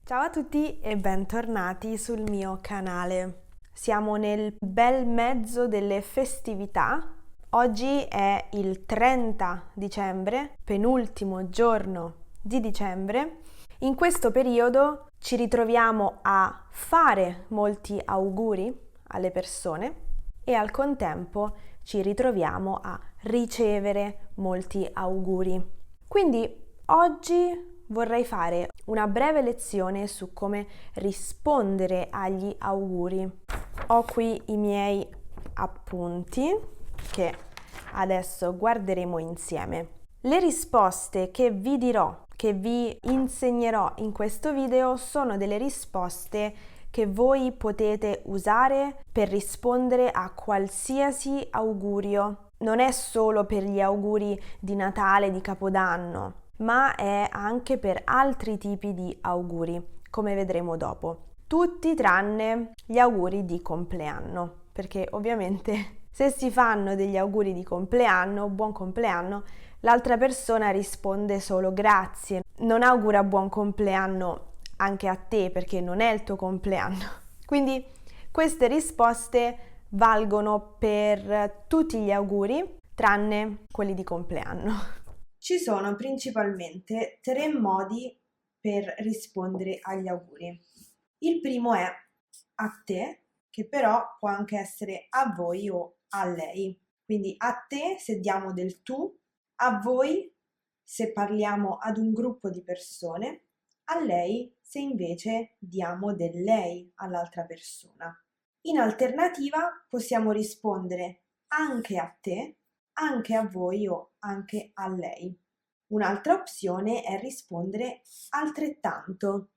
Ciao a tutti e bentornati sul mio canale. Siamo nel bel mezzo delle festività. Oggi è il 30 dicembre, penultimo giorno di dicembre. In questo periodo ci ritroviamo a fare molti auguri alle persone e al contempo ci ritroviamo a ricevere molti auguri. Quindi oggi vorrei fare una breve lezione su come rispondere agli auguri. Ho qui i miei appunti che adesso guarderemo insieme. Le risposte che vi dirò, che vi insegnerò in questo video sono delle risposte che voi potete usare per rispondere a qualsiasi augurio. Non è solo per gli auguri di Natale, di Capodanno, ma è anche per altri tipi di auguri, come vedremo dopo. Tutti tranne gli auguri di compleanno, perché ovviamente se si fanno degli auguri di compleanno, buon compleanno, l'altra persona risponde solo grazie. Non augura buon compleanno anche a te perché non è il tuo compleanno. Quindi queste risposte valgono per tutti gli auguri, tranne quelli di compleanno. Ci sono principalmente tre modi per rispondere agli auguri. Il primo è a te, che però può anche essere a voi o a lei. Quindi a te se diamo del tu, a voi se parliamo ad un gruppo di persone, a lei se invece diamo del lei all'altra persona. In alternativa possiamo rispondere anche a te, anche a voi o anche a lei. Un'altra opzione è rispondere altrettanto.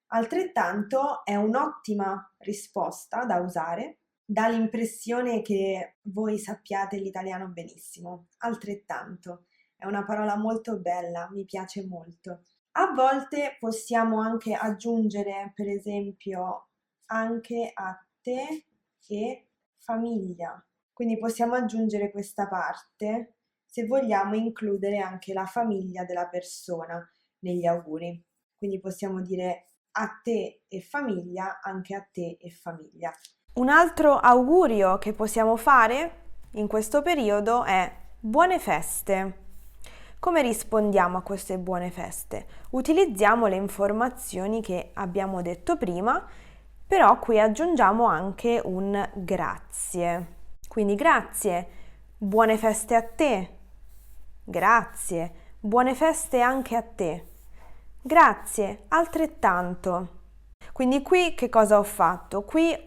Altrettanto è un'ottima risposta da usare, dà l'impressione che voi sappiate l'italiano benissimo. Altrettanto è una parola molto bella, mi piace molto. A volte possiamo anche aggiungere, per esempio, anche a te e famiglia. Quindi possiamo aggiungere questa parte se vogliamo includere anche la famiglia della persona negli auguri. Quindi possiamo dire a te e famiglia, anche a te e famiglia. Un altro augurio che possiamo fare in questo periodo è buone feste. Come rispondiamo a queste buone feste? Utilizziamo le informazioni che abbiamo detto prima, però qui aggiungiamo anche un grazie. Quindi grazie, buone feste a te. Grazie, buone feste anche a te. Grazie, altrettanto. Quindi qui che cosa ho fatto? Qui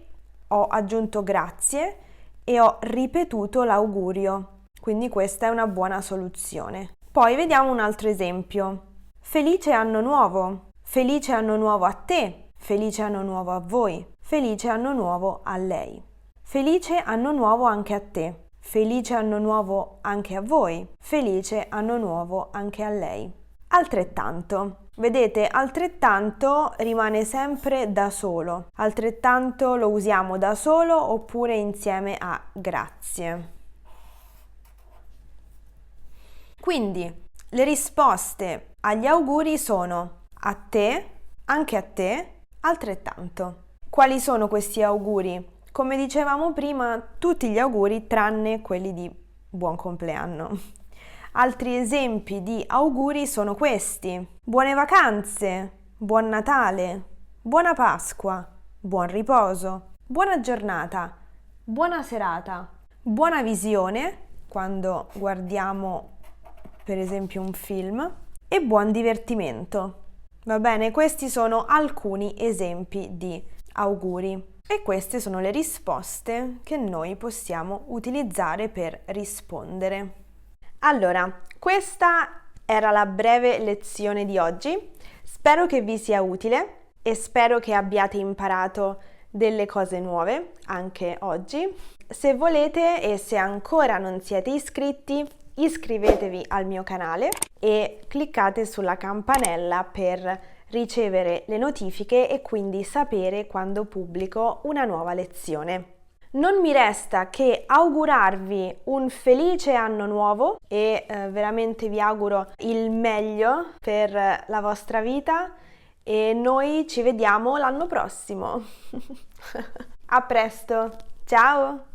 ho aggiunto grazie e ho ripetuto l'augurio. Quindi questa è una buona soluzione. Poi vediamo un altro esempio. Felice anno nuovo. Felice anno nuovo a te. Felice anno nuovo a voi. Felice anno nuovo a lei. Felice anno nuovo anche a te. Felice anno nuovo anche a voi. Felice anno nuovo anche a lei. Altrettanto. Vedete, altrettanto rimane sempre da solo. Altrettanto lo usiamo da solo oppure insieme a grazie. Quindi le risposte agli auguri sono a te, anche a te, altrettanto. Quali sono questi auguri? Come dicevamo prima, tutti gli auguri tranne quelli di buon compleanno. Altri esempi di auguri sono questi: buone vacanze, buon Natale, buona Pasqua, buon riposo, buona giornata, buona serata, buona visione, quando guardiamo per esempio un film, e buon divertimento. Va bene, questi sono alcuni esempi di auguri. E queste sono le risposte che noi possiamo utilizzare per rispondere. Allora, questa era la breve lezione di oggi. Spero che vi sia utile e spero che abbiate imparato delle cose nuove anche oggi. Se volete e se ancora non siete iscritti, iscrivetevi al mio canale e cliccate sulla campanella per ricevere le notifiche e quindi sapere quando pubblico una nuova lezione. Non mi resta che augurarvi un felice anno nuovo e veramente vi auguro il meglio per la vostra vita e noi ci vediamo l'anno prossimo. A presto, ciao!